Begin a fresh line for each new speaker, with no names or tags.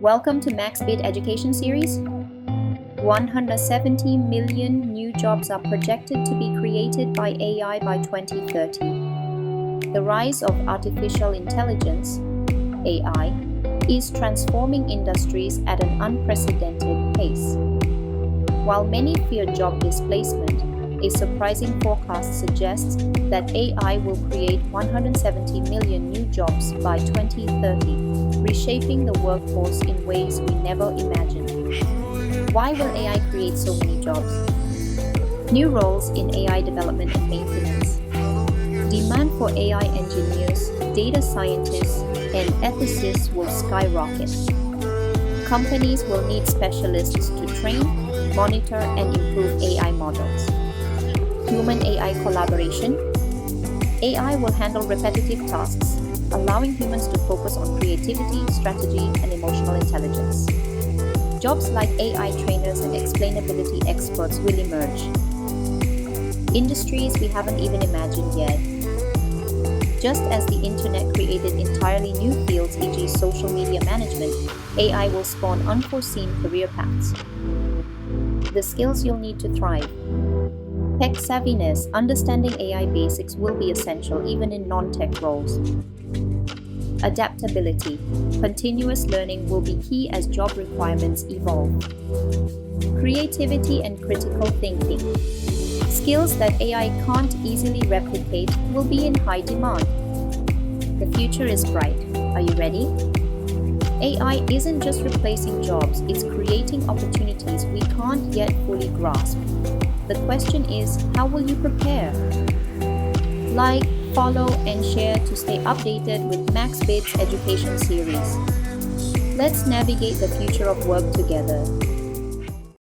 Welcome to MaxBIT Education Series. 170 million new jobs are projected to be created by AI by 2030. The rise of artificial intelligence, AI, is transforming industries at an unprecedented pace. While many fear job displacement, a surprising forecast suggests that AI will create 170 million new jobs by 2030, reshaping the workforce in ways we never imagined. Why will AI create so many jobs? New roles in AI development and maintenance. Demand for AI engineers, data scientists, and ethicists will skyrocket. Companies will need specialists to train, monitor, and improve AI models. Human-AI collaboration. AI will handle repetitive tasks, allowing humans to focus on creativity, strategy, and emotional intelligence. Jobs like AI trainers and explainability experts will emerge. Industries we haven't even imagined yet. Just as the internet created entirely new fields, e.g. social media management, AI will spawn unforeseen career paths. The skills you'll need to thrive. Tech savviness, understanding AI basics will be essential even in non-tech roles. Adaptability, continuous learning will be key as job requirements evolve. Creativity and critical thinking, skills that AI can't easily replicate will be in high demand. The future is bright. Are you ready? AI isn't just replacing jobs, it's creating opportunities we can't yet fully grasp. The question is, how will you prepare? Like, follow, and share to stay updated with MaxBIT's education series. Let's navigate the future of work together.